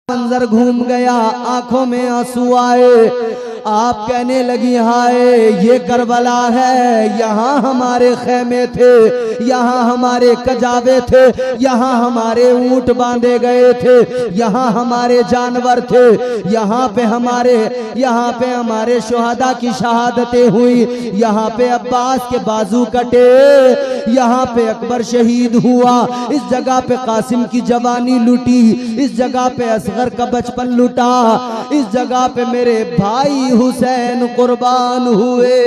मंजर घूम गया, आंखों में आंसू आए। आप कहने लगी हाय ये करबला है, यहाँ हमारे खेमे थे, यहाँ हमारे कजावे थे, यहाँ हमारे ऊंट बांधे गए थे, यहाँ हमारे जानवर थे, यहाँ पे हमारे शुहदा की शहादतें हुई, यहाँ पे अब्बास के बाजू कटे, यहाँ पे अकबर शहीद हुआ, इस जगह पे कासिम की जवानी लुटी, इस जगह पे असगर का बचपन लुटा, इस जगह पे मेरे भाई हुसैन कुर्बान हुए।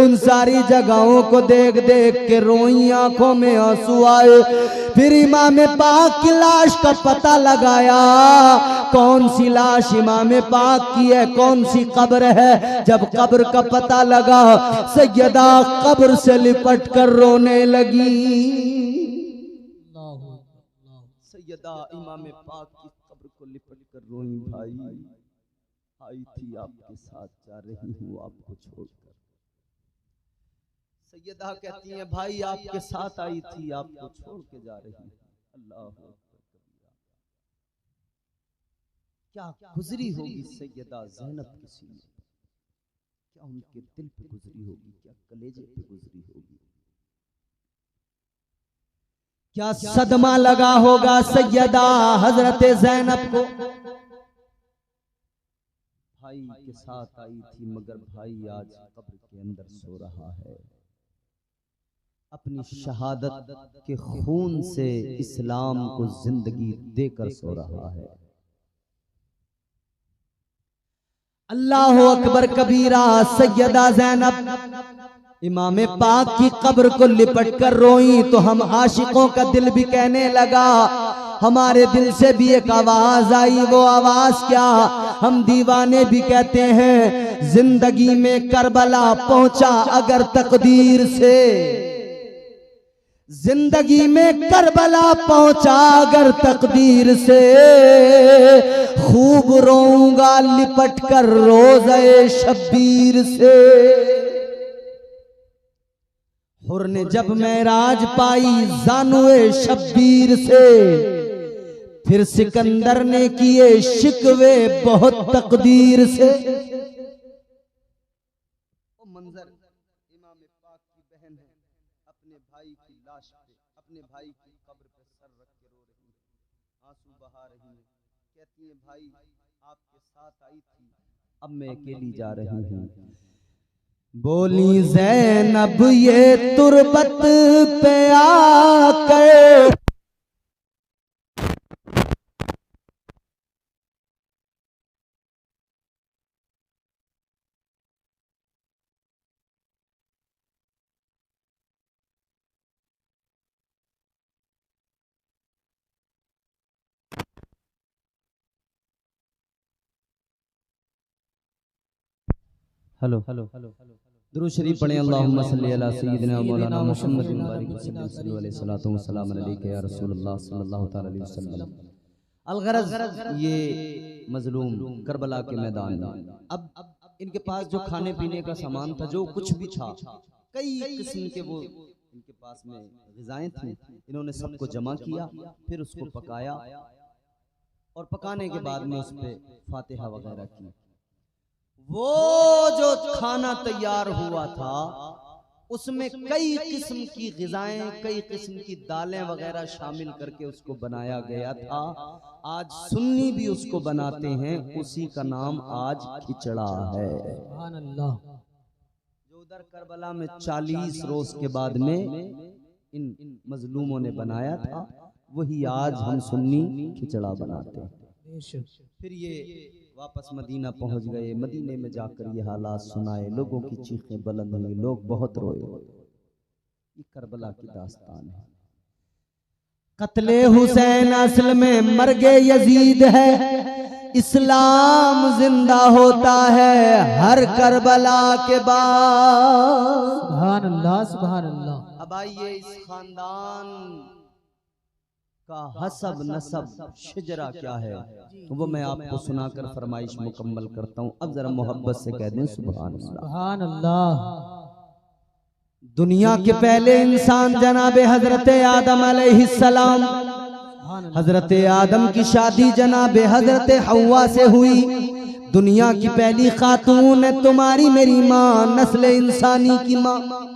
उन सारी जगहों को देख देख के रोई, आंखों में आंसू आए। फिर इमाम पाक की लाश का पता लगाया, कौन सी लाश इमाम पाक की है, कौन सी कब्र है। जब कब्र का पता लगा, सैयदा कब्र से लिपट कर रोने लगी। सैयदा इमाम पाक की कब्र को लिपट कर रोई, भाई आई थी आपके साथ, जा रही हूँ आपको छोड़कर। सैयदा कहती हैं भाई आपके साथ आई थी, आपको छोड़ के जा रही है। अल्लाह क्या गुजरी होगी सैयदा ज़ैनब की सीने पर, क्या उनके दिल पे गुजरी होगी, क्या कलेजे पे गुजरी होगी, क्या सदमा लगा होगा सैयदा हजरत ज़ैनब को। भाई के साथ आई थी मगर भाई आज कब्र के अंदर सो रहा है, अपनी शहादत के खून से इस्लाम को जिंदगी देकर सो रहा है। अल्लाह अकबर कबीरा। सैयदा ज़ैनब इमाम पाक की कब्र को लिपट कर रोई तो हम आशिकों का दिल भी कहने लगा, हमारे दिल से भी एक आवाज आई। वो आवाज क्या? हम दीवाने भी कहते हैं, जिंदगी में करबला पहुंचा अगर तकदीर से, जिंदगी में करबला पहुंचा अगर तकदीर से, खूब रोऊंगा लिपट कर रोज़े शब्बीर से। हुर ने जब मेराज पाई जानुए शब्बीर से, फिर सिकंदर ने किए शिकवे बहुत तकदीर से। वो मंजर इमाम पाक की बहन है, अपने भाई की लाश पे, अपने भाई की कब्र पे सर रख के रो रही है, आंसू बहा रही है, कहती है भाई आपके साथ आई थी, अब मैं अकेली जा रही हूँ। बोली ज़ैनब ये तुरबत पे आकर, हेलो दुरूद शरीफ पढ़ें। अल्लाहुम्मा सल्ली अला सय्यिदिना मौलाना मुहम्मद सल्लल्लाहु अलैहि या रसूलुल्लाह सल्लल्लाहु अलैहि वसल्लम। अलगरज ये मजलूम करबला के मैदान में, अब इनके पास जो खाने पीने का सामान था, जो कुछ भी था, कई किस्म के वो इनके पास में ग़िज़ाएं थी, इन्होंने सबको जमा किया, फिर उसको पकाया और पकाने के बाद में उस पे फातिहा वगैरह की। वो जो खाना तैयार हुआ था उसमें कई किस्म की ग़िज़ाएं, कई किस्म की दालें वगैरह शामिल करके उसको बनाया गया था। आज सुन्नी भी उसको बनाते हैं, उसी का नाम आज खिचड़ा है। सुभान अल्लाह। जो उधर करबला में 40 रोज के बाद में इन मजलूमों ने बनाया था, वही आज हम सुन्नी खिचड़ा बनाते हैं। फिर ये वापस मदीना पहुंच गए, मदीने में जाकर ये हालात सुनाए, लोगों की चीखें बुलंद हुई, लोग बहुत रोए। ये करबला की दास्तान है। कत्ले हुसैन असल में मर्गे यजीद है, इस्लाम जिंदा होता है हर करबला के बाद। सुभान अल्लाह, सुभान अल्लाह। अब आइए इस खानदान का हसब नसब शिजरा क्या है, वो मैं आपको सुनाकर फरमाइश मुकम्मल करता हूँ। अब जरा मोहब्बत से कह दें सुभान अल्लाह, सुभान अल्लाह। दुनिया के पहले इंसान जनाबे हजरत आदम अलैहिस्सलाम हजरत आदम की शादी जनाब हजरत हव्वा से हुई। दुनिया की पहली खातून है तुम्हारी मेरी माँ, नस्ल इंसानी की माँ।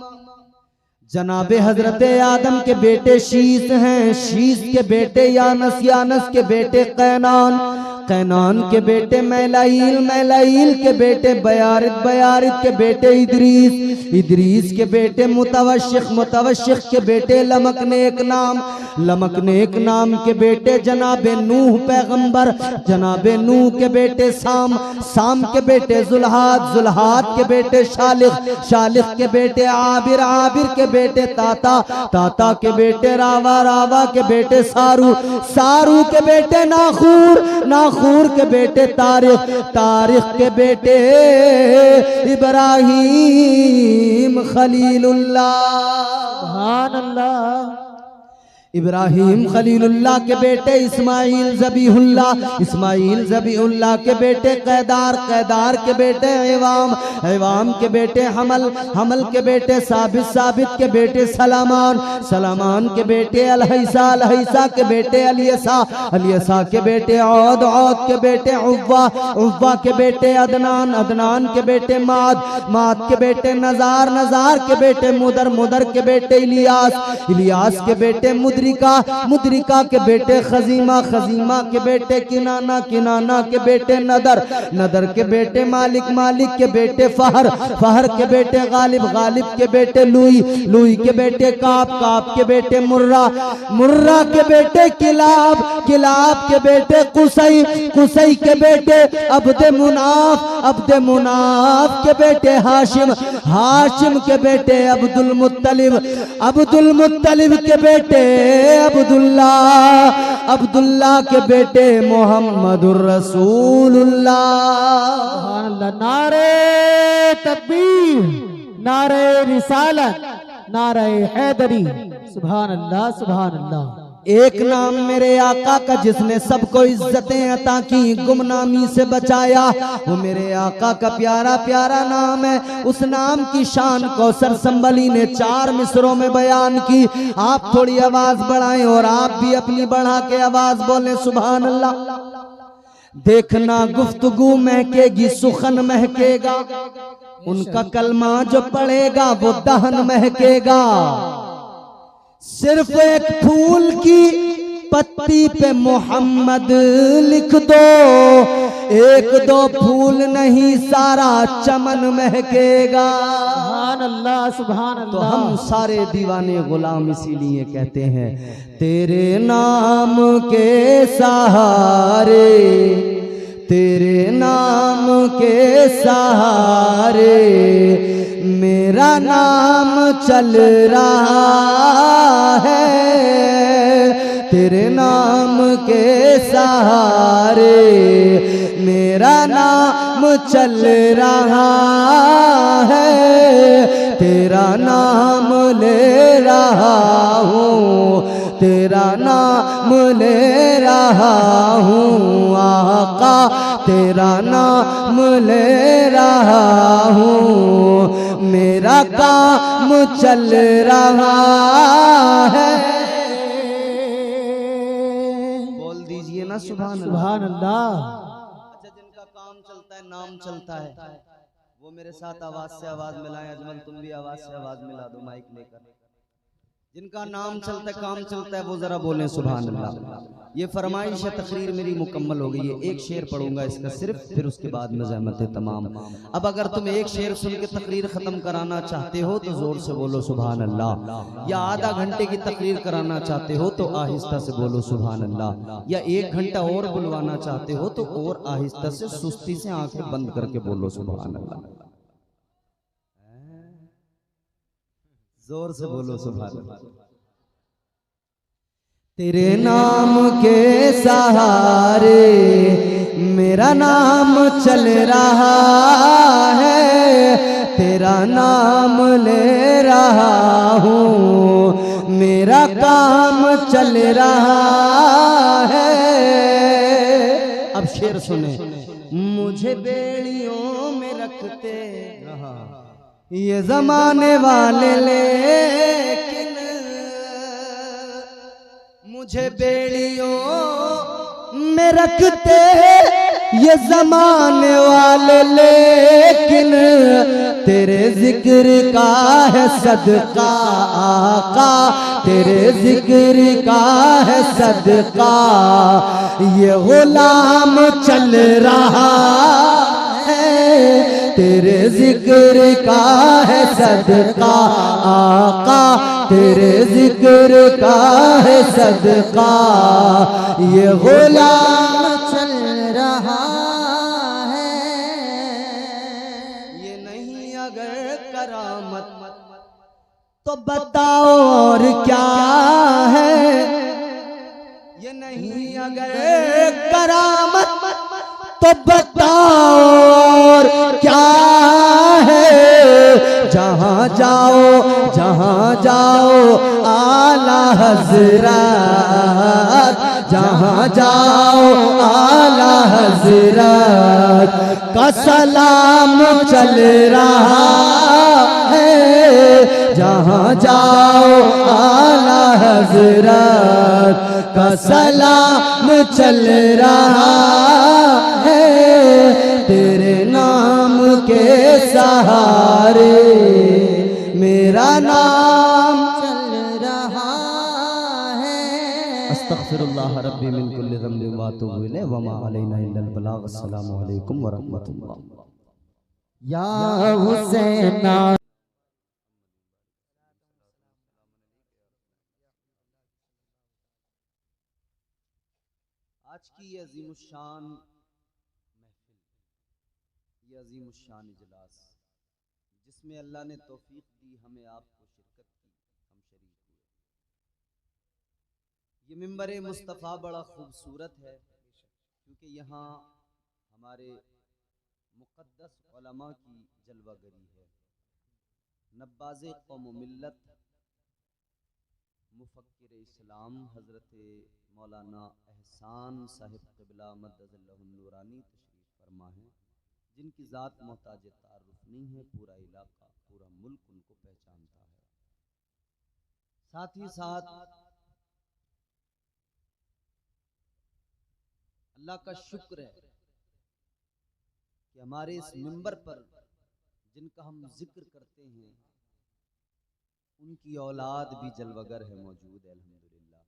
जनाब हजरत आदम के बेटे शीस हैं, शीस के बेटे यानस, यानस के बेटे कैनान, कैनान के बेटे मैलाइल, मैलाइल के बेटे बयारित, बयारित के बेटे इदरीस, इदरीस के बेटे मुतवश्शिक, मुतवश्शिक के बेटे लमकनेक नाम, लमकनेक नाम के बेटे जनाब नूह पैगंबर, जनाब नूह के बेटे साम, साम के बेटे जुल्हाद, जुल्हाद के बेटे शालिख, शालिख के बेटे आबिर, आबिर के बेटे ताता, ताता के बेटे रावा, रावा के बेटे सारू, सारू के बेटे नाखूर, नाखूर के बेटे तारिक, तारिक के बेटे इब्राहीम खलीलुल्लाह। सुभान अल्लाह। इब्राहीम खलीलुल्लाह के बेटे इस्माइल ज़बीहुल्लाह, इस्माइल ज़बीहुल्लाह के बेटे कैदार, कैदार के बेटे ऐवाम, ऐवाम के बेटे हमल, हमल के बेटे साबित, साबित के बेटे सलामान, सलामान के बेटे अलहैसा, अलहैसा के बेटे अलियसा, अलियसा के बेटे औद, औद के बेटे उव्वा, उव्वा के बेटे अदनान, अदनान के बेटे माद, माद के बेटे नजार, नजार के बेटे मुदर, मुदर के बेटे इलियास, इलियास के बेटे मुदरिका, मुदरिका के बेटे खजीमा, खजीमा के बेटे किनाना, किनाना के बेटे नदर, नदर के बेटे मालिक, मालिक के बेटे फहर, फहर के बेटे गालिब, गालिब के बेटे लुई, लुई के बेटे काब, काब के बेटे मुर्रा, मुर्रा के बेटे किलाब, किलाब के बेटे कुसई, कुसई के बेटे अब्दे मुनाफ, अब्दे मुनाफ के बेटे हाशिम, हाशिम के बेटे अब्दुल मुत्तलिब, अब्दुल मुत्तलिब के बेटे अब्दुल्ला, अब्दुल्ला के बेटे मोहम्मदुर रसूलुल्लाह। नारे तकबीर, नारे रिसालत, नारे हैदरी। सुभान अल्लाह, सुभान अल्लाह। एक नाम मेरे आका का जिसने सबको इज्जतें अता की, गुमनामी से बचाया, वो मेरे आका का प्यारा प्यारा नाम है। उस नाम की शान कौसर संबली ने 4 मिसरों में बयान की। आप थोड़ी आवाज बढ़ाएं और आप भी अपनी बढ़ा के आवाज बोलें सुभान अल्लाह। देखना गुफ्तगू महकेगी, सुखन महकेगा, उनका कलमा जो पड़ेगा वो दहन महकेगा। सिर्फ एक फूल की पत्ती पे मोहम्मद लिख दो, एक दो फूल नहीं सारा चमन महकेगा। सुभान अल्लाह, सुभान अल्लाह। तो हम सारे दीवाने गुलाम इसीलिए कहते हैं तेरे नाम के सहारे, तेरे नाम के सहारे मेरा नाम चल रहा है, तेरे नाम के सहारे मेरा नाम चल रहा है, तेरा नाम ले रहा हूँ, तेरा नाम ले रहा हूँ आका, तेरा नाम ले रहा हूँ, मेरा काम चल रहा है। बोल दीजिए ना सुभान सुभान अल्लाह। अच्छा, जिनका काम चलता है, नाम चलता है, वो मेरे साथ आवाज से आवाज मिलाएं। अजमल तुम भी आवाज से आवाज मिला दो माइक लेकर। जिनका नाम चलता है, काम चलता है, वो जरा बोलें सुभान अल्लाह। ये फरमाइश है, तकरीर मेरी मुकम्मल हो गई है। एक शेर पढ़ूंगा इसका सिर्फ, फिर उसके बाद मज़ाहमत तमाम। अब अगर तुम एक शेर सुन के तकरीर खत्म कराना चाहते हो तो जोर से बोलो सुभान अल्लाह, या आधा घंटे की तकरीर कराना चाहते हो तो आहिस्ता से बोलो सुभान अल्लाह, या 1 घंटा और बुलवाना चाहते हो तो और आहिस्ता से सुस्ती से आंखें बंद करके बोलो सुभान अल्लाह। जोर से बोलो सुभान अल्लाह। तेरे नाम के सहारे मेरा नाम चल रहा है, तेरा नाम ले रहा हूँ, मेरा काम चल रहा है। अब शेर सुने। मुझे बेड़ियों में रखते ये जमाने वाले, लेकिन मुझे बेड़ियों में रखते ये जमाने वाले, लेकिन तेरे जिक्र का है सदका आका, तेरे जिक्र का है सदका। ये गुलाम चल रहा है, तेरे जिक्र का है सदका आका, तेरे जिक्र का है सदका। ये गुलाम चल रहा है, ये नहीं अगर करामत तो बताओ और क्या है, ये नहीं अगर करामत तो बताओ और क्या है। जहाँ जाओ आला हज़रत, जहाँ जाओ आला हज़रत का सलाम चल रहा है। जहाँ जाओ आला हज़रत का सलाम चल रहा है। तेरे नाम के सहारे मेरा नाम चल रहा है। अस्तग़फिरुल्लाह रब्बी मिन कुल्लि ज़ंबिन व अतूबु इलैहि व मा अलैना इल्लल बलाग। अस्सलामु अलैकुम व रहमतुल्लाह। या हुसैन आज की ये अज़ीमुश्शान महफिल, ये अज़ीमुश्शान इजलास जिसमें अल्लाह ने तौफीक दी हमें आपको शिरकत की, हम शरीक हुए। ये मिंबर मुस्तफ़ा बड़ा खूबसूरत है क्योंकि यहाँ हमारे मुक़द्दस उलमा की जलवागरी है। नब्बाज़े कौम मिल्लत मुफ़क्किर इस्लाम हज़रत मौलाना एहसान साहिब क़िबला मद्दज़ल्लहुन नूरानी तशरीफ़ फरमा हैं, जिनकी ज़ात मोहताज तारुफ़ नहीं है। पूरा इलाका, पूरा मुल्क उनको पहचानता है। साथ ही साथ अल्लाह का शुक्र है कि हमारे इस मिंबर पर जिनका हम जिक्र करते हैं उनकी औलाद भी जलवगर है, मौजूद है अल्हम्दुलिल्लाह।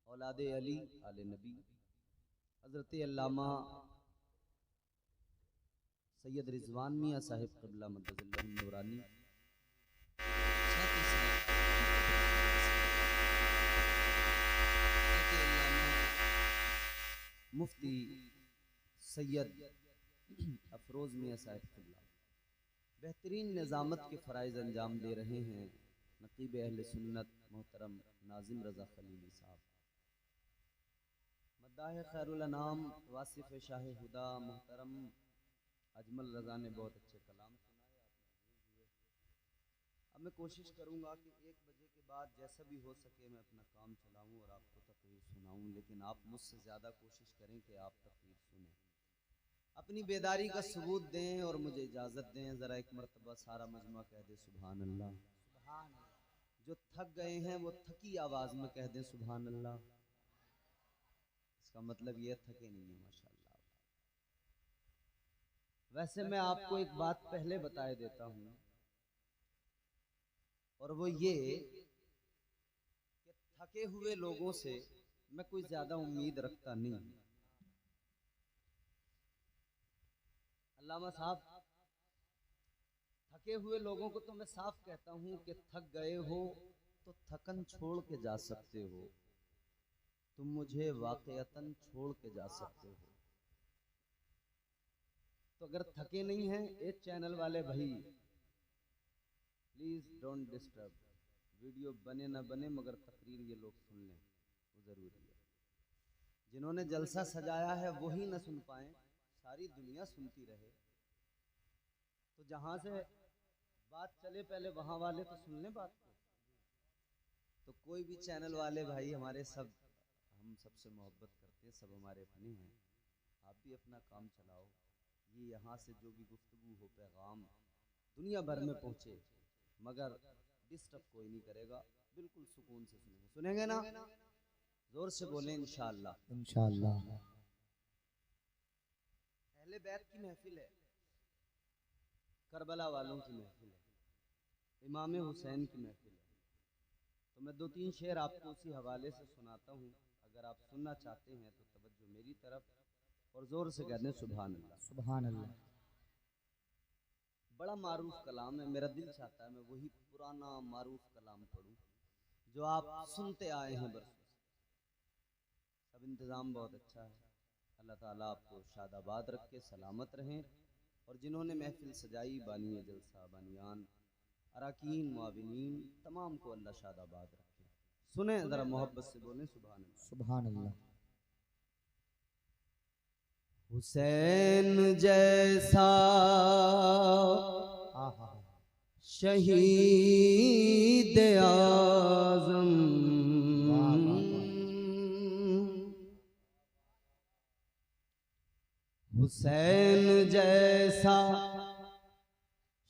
औलादे अली आले नबी हज़रत अल्लामा सैयद रिजवान मियाँ साहिब क़िबला मद्दज़ल्लहुन नूरानी, मुफ्ती सैयद अफरोज़ मियाँ साहिब क़िबला बेहतरीन निज़ामत के फ़राइज़ अंजाम दे रहे हैं। नक़ीब अहले सुन्नत मोहतरम नाज़िम रज़ा खलीली साहब, मद्दाह खैरुल अनाम वासिफ़ शाह हुदा मोहतरम अजमल रज़ा ने बहुत अच्छे कलाम सुनाए। अब मैं कोशिश करूँगा कि 1 बजे के बाद जैसा भी हो सके मैं अपना काम चलाऊँ और आपको तक़रीर सुनाऊँ, लेकिन आप मुझसे ज़्यादा कोशिश करें कि आप तक़रीर सुनें, अपनी बेदारी का सबूत दें और मुझे इजाज़त दें। ज़रा एक मरतबा सारा मजमा कह दे सुभान अल्लाह। जो थक गए हैं वो थकी आवाज़ में कह दें सुभान अल्लाह। इसका मतलब ये थके नहीं है माशाअल्लाह। वैसे मैं आपको एक बात पहले बताए देता हूँ, और वो ये कि थके हुए लोगों से मैं कोई ज्यादा उम्मीद रखता नहीं। अल्लामा साहब, थके हुए लोगों को तो मैं साफ कहता हूँ कि थक गए हो तो थकन छोड़ के जा सकते हो, तुम मुझे वाक़यतन छोड़ के जा सकते हो। तो अगर थके नहीं हैं, एक चैनल वाले भाई प्लीज़ डोंट डिस्टर्ब, वीडियो बने ना बने मगर तकरीर ये लोग सुन लें, वो ज़रूरी है। जिन्होंने जलसा सजाया है वही ना सुन पाएँ, सारी दुनिया सुनती रहे। तो जहाँ से बात चले पहले वहाँ वाले तो सुन लें बात को। तो कोई भी चैनल वाले भाई हमारे सब, हम सबसे मोहब्बत करते हैं, सब हमारे अपने हैं, आप भी अपना काम चलाओ। ये यहाँ से जो भी गुफ्तगू हो पैगाम दुनिया भर में पहुँचे, मगर डिस्टर्ब कोई नहीं करेगा, बिल्कुल सुकून से सुनेंगे ना? जोर से बोलें इंशाअल्लाह। इंशाअल्लाह। अहले बैत की महफिल है, करबला वालों की महफिल है, इमाम हुसैन की महफिल है। तो मैं 2-3 शेर आपको उसी हवाले से सुनाता हूँ। अगर आप सुनना चाहते हैं तो तवज्जो मेरी तरफ और जोर से कह दें सुभान अल्लाह। सुभान अल्लाह। बड़ा मारूफ कलाम है, मेरा दिल चाहता है मैं वही पुराना मारूफ कलाम पढ़ूं जो आप सुनते आए हैं बरसों से। सब इंतज़ाम बहुत अच्छा है, अल्लाह ताला आपको शादाबाद रखे, सलामत रहें। और जिन्होंने महफिल सजाई, बानिए जलसा, बानियान, अराकीन, मुआविनीन, तमाम को अल्लाह शादाबाद रखे। सुने ज़रा मोहब्बत से बोलें सुभान अल्लाह। सुभान अल्लाह। हुसैन जैसा शहीद आज़म, हुसैन जैसा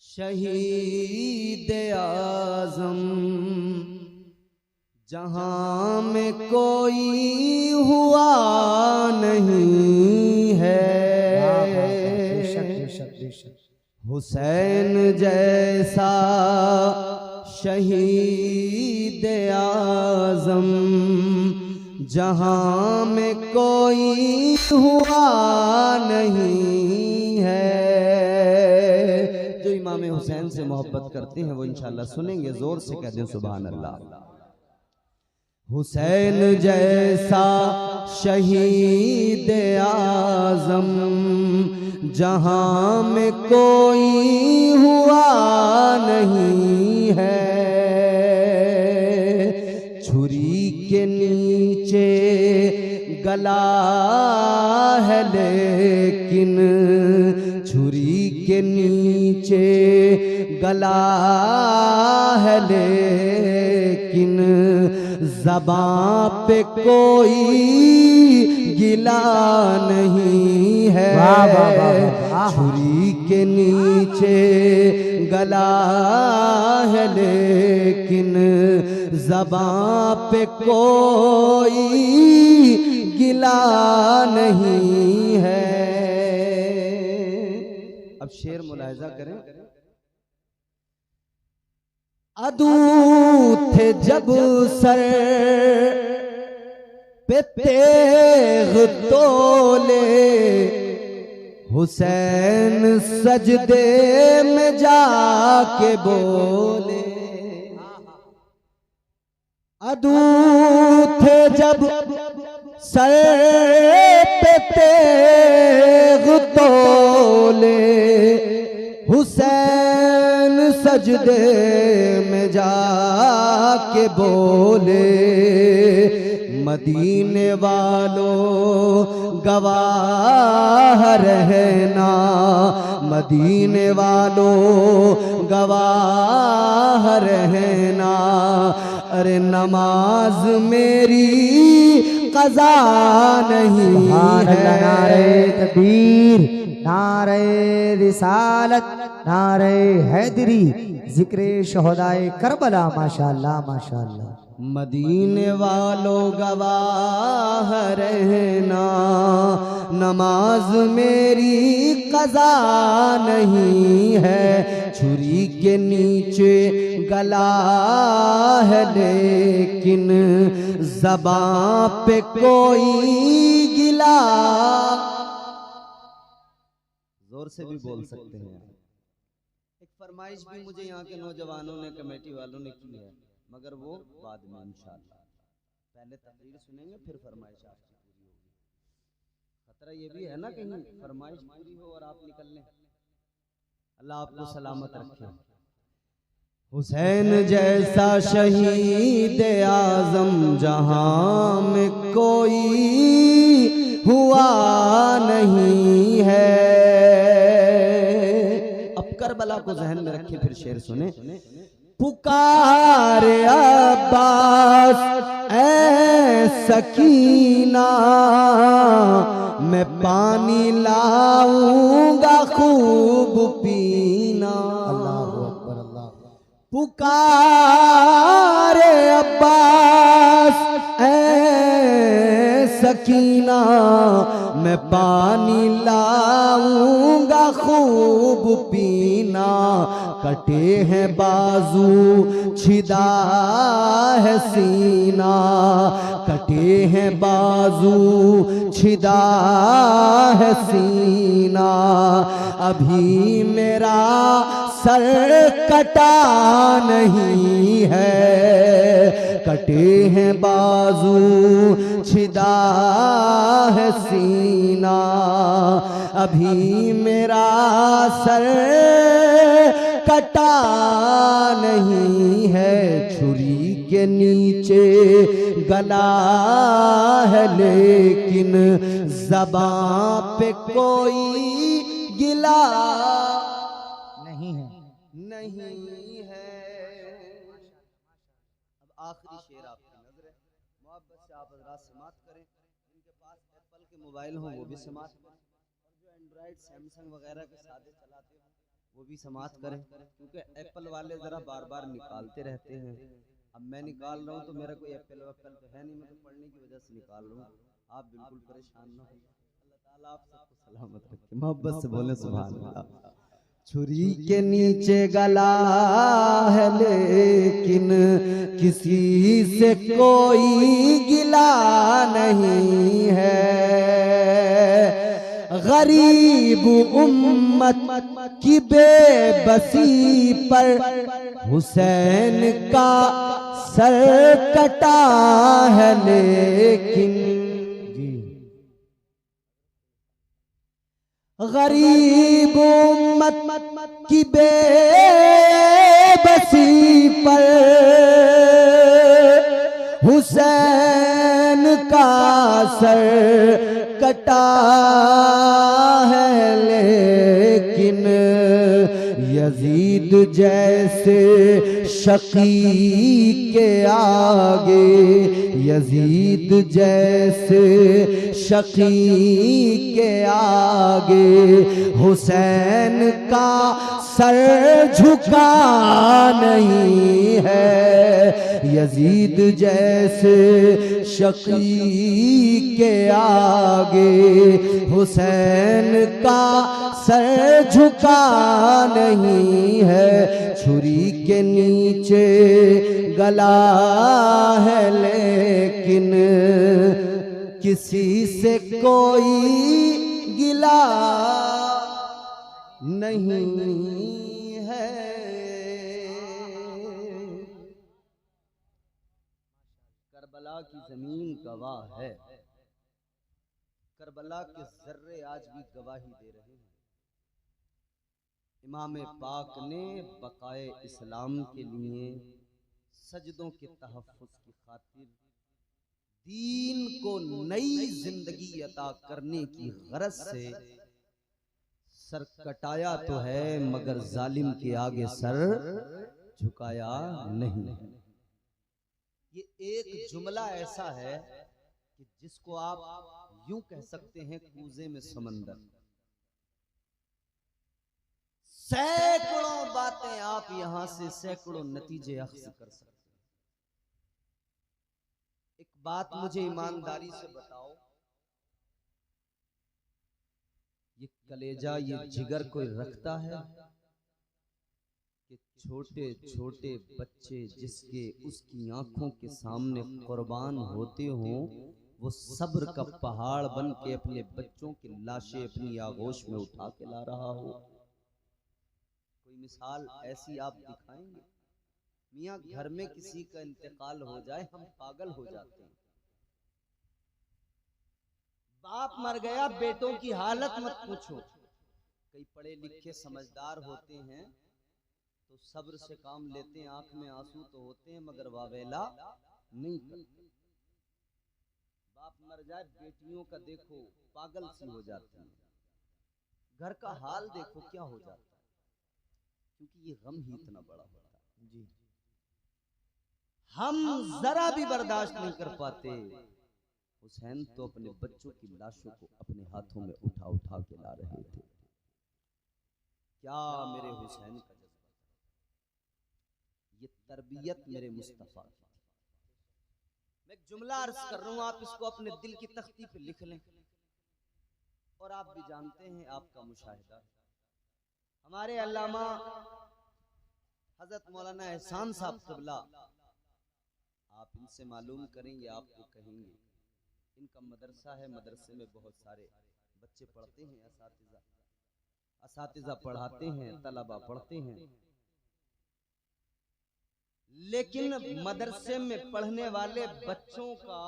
शहीद आज़म जहां में कोई हुआ नहीं है। हुसैन जैसा शहीद आज़म जहां में कोई हुआ नहीं है। जो इमाम हुसैन से मोहब्बत करते हैं वो इंशाअल्लाह सुनेंगे, जोर से कह दें सुभान अल्लाह। हुसैन जैसा शहीद आज़म जहां में कोई हुआ नहीं है। छुरी के नीचे गला है लेकिन, छुरी के नीचे गला है लेकिन ज़बां पे कोई गिला नहीं है। छुरी के नीचे गला है लेकिन ज़बां पे कोई गिला नहीं है। अब शेर मुलाहिजा करें। अदू थे जब सर पे तेग तोले, हुसैन सजदे में जाके बोले। अदू थे जब सर पे तेग तोले, हुसैन सजदे में जाके बोले। मदीने वालों गवाह रहना, मदीने वालों गवाह रहना। अरे नमाज मेरी कज़ा नहीं है। नारे तकबीर, नारे रिसालत, नारे हैदरी, जिक्र शहदाए करबला। माशाअल्लाह माशाअल्लाह। मदीने वालों गवाह रहना, नमाज मेरी कज़ा नहीं है। छुरी के नीचे गला है लेकिन ज़बां पे कोई गिला। जोर से भी बोल सकते हैं। एक फरमाइश भी मुझे यहाँ के नौजवानों ने, कमेटी वालों ने की है, मगर वो बाद में इंशाअल्लाह। पहले तकरीर सुनेंगे फिर फरमाइश आपकी पूरी होगी। खतरा ये भी है ना कहीं फरमाइश पूरी हो और आप निकल लें। अल्लाह आपको सलामत रखे। हुसैन जैसा शहीद आज़म जहां में कोई हुआ नहीं है। अब करबला को ज़हन में रखे, फिर शेर सुने। पुकार अब्बास ऐ सकीना, मैं पानी लाऊंगा खूब पीना। अल्लाहु अकबर, अल्लाह। पुकारे अब्बास ऐ सकीना, मैं पानी लाऊंगा खूब पीना। कटे हैं बाजू छिदा है सीना, कटे हैं बाजू छिदा है सीना। अभी मेरा सर कटा नहीं है, कटे हैं बाजू छिदा है सीना। अभी मेरा सर कटा नहीं है, छुरी के नीचे गला है लेकिन ज़बां पे कोई गिला नहीं है। नहीं है। अब आखिरी शेर आपकी नजर है, मोहब्बत से आप हज़रात समात करें। जिनके पास एप्पल के मोबाइल हो वो भी समात करें, और जो एंड्रॉइड सैमसंग वगैरह के सादे चलाते हो वो भी समात करें, क्योंकि एप्पल वाले ज़रा बार बार निकालते रहते हैं। अब मैं निकाल रहा हूँ तो मेरा कोई एप्पल वेप्पल तो है नहीं, मैं तो पढ़ने की वजह से निकाल रहा हूँ। आप बिल्कुल परेशान ना हो, अल्लाह ताला आप सबको सलामत रखे। मोहब्बत से बोले सुभान अल्लाह। छुरी के नीचे गला है लेकिन किसी से कोई गिला नहीं है। गरीब उम्मत की बेबसी पर हुसैन का सर कटा है लेकिन गरीब उम्मत की बेबसी पर हुसैन का सर कटा है लेकिन यजीद जैसे शकी के आगे, यजीद जैसे शकी के आगे हुसैन का सर झुका नहीं है। यजीद जैसे शकी के आगे हुसैन का सर झुका नहीं है। छुरी के नीचे गला है लेकिन किसी से कोई गिला नहीं है। करबला की जमीन गवाह है, करबला के जर्रे आज भी गवाही दे रहे हैं। इमाम पाक ने बकाए इस्लाम के लिए सजदों के तहफ़्फ़ुज़ की खातिर दीन को नई जिंदगी अता करने की गरज से सर कटाया तो है मगर जालिम के आगे सर झुकाया नहीं। ये एक जुमला ऐसा है कि जिसको आप यूं कह सकते हैं कूजे में समंदर। सैकड़ों बातें आप यहां से सैकड़ों नतीजे अख्ज़ कर सकते हैं। एक बात मुझे ईमानदारी से बताओ, ये कलेजा ये जिगर कोई रखता है कि छोटे छोटे बच्चे जिसके उसकी आंखों के सामने कुर्बान होते हों वो सब्र का पहाड़ बन के अपने बच्चों की लाशें अपनी आगोश में उठा के ला रहा हो? कोई मिसाल ऐसी आप दिखाएंगे? मियाँ घर में किसी का इंतकाल हो जाए हम पागल हो जाते हैं। बाप मर गया बेटों की हालत मत पूछो। कई पढ़े लिखे समझदार होते हैं तो सब्र से काम लेते हैं, आंख में आंसू तो होते हैं मगर वावेला नहीं करते। बाप मर जाए बेटियों का देखो पागल सी हो जाती है, घर का हाल देखो क्या हो जाता है, क्योंकि ये गम ही इतना बड़ा होता है। जी हम जरा भी बर्दाश्त नहीं कर पाते। हुसैन तो अपने बच्चों की लाशों को अपने हाथों में उठा उठा के ला रहे थे। क्या मेरे हुसैन का जज्बा! ये तरबियत मेरे मुस्तफ़ा की। मैं एक जुमला अर्ज कर रहा हूं, आप इसको अपने दिल की तख्ती पे लिख लें। और आप भी जानते हैं, आपका मुशाहिदा है, हमारे अल्लामा हजरत मौलाना एहसान साहब क़िबला, आप इनसे मालूम करेंगे, आपको कहेंगे, इनका मदरसा है, मदरसे में बहुत सारे बच्चे पढ़ते हैं, असातिज़ा पढ़ाते हैं, तलबा पढ़ते हैं, लेकिन मदरसे में पढ़ने वाले बच्चों का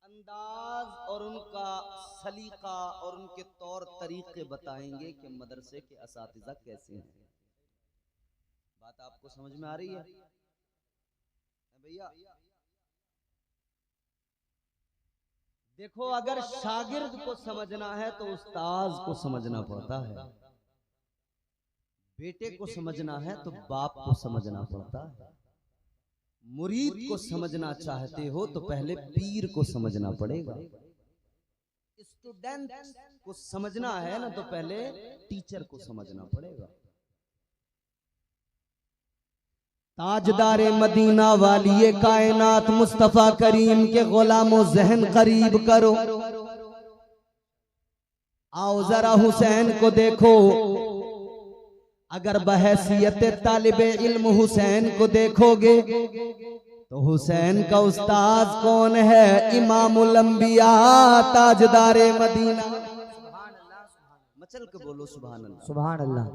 अंदाज और उनका सलीका और उनके तौर तरीके बताएंगे कि मदरसे के असातिज़ा कैसे हैं। बात आपको समझ में आ रही है भैया? देखो, अगर शागिर्द को समझना है तो उस्ताद को समझना पड़ता है, बेटे को समझना है तो बाप को समझना पड़ता है, मुरीद को समझना चाहते हो तो पहले पीर को समझना पड़ेगा, स्टूडेंट को समझना है ना तो पहले टीचर को समझना पड़ेगा। ताजदारे मदीना वालिए कायनात मुस्तफा करीम के गुलामो ज़हन करीब करो, आओ जरा हुसैन को देखो। अगर बहैसियत तालिबे इल्म हुसैन को देखोगे तो हुसैन का उस्ताद कौन है? इमामुल अंबिया ताजदारे मदीना। मचल के बोलो सुभान अल्लाह, सुभान अल्लाह।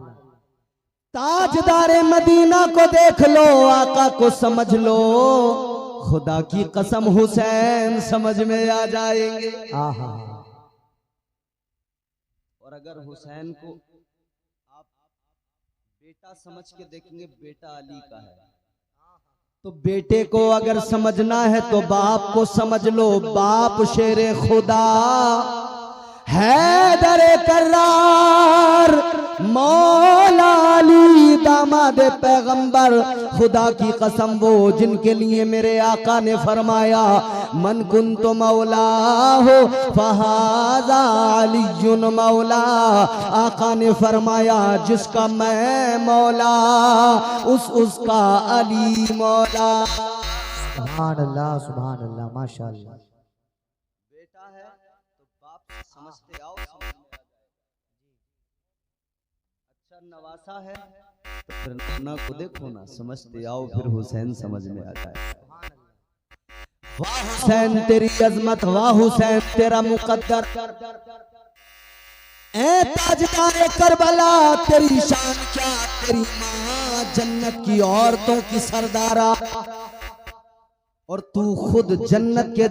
ताजदारे मदीना को देख लो, आका को समझ लो, खुदा की कसम हुसैन समझ में आ जाएंगे। आहा। और अगर हुसैन को आप बेटा समझ के देखेंगे, बेटा अली का है, तो बेटे को अगर समझना है तो बाप को समझ लो, बाप शेरे खुदा हैदरे कर्रार मौला अली दामाद पैगंबर। खुदा की कसम वो जिनके लिए मेरे आका ने फरमाया मन कुंतु मौला हो फहाजा अलीयुन मौला। आका ने फरमाया जिसका मैं मौला उसका अली मौला। सुभान अल्लाह माशाअल्लाह। बेटा है तो बाप से समझते आओ, समझ में आ जाए। अच्छा नवासा है तो फिर नाना को देखो ना, समझते आओ, फिर हुसैन समझ में आ जाए। वाह हुसैन तेरी अजमत, वाह हुसैन तेरा मुकद्दर, ए ताजदारे करबला तेरी शान क्या, तेरी माँ जन्नत की औरतों की सरदारा और तू खुद जन्नत के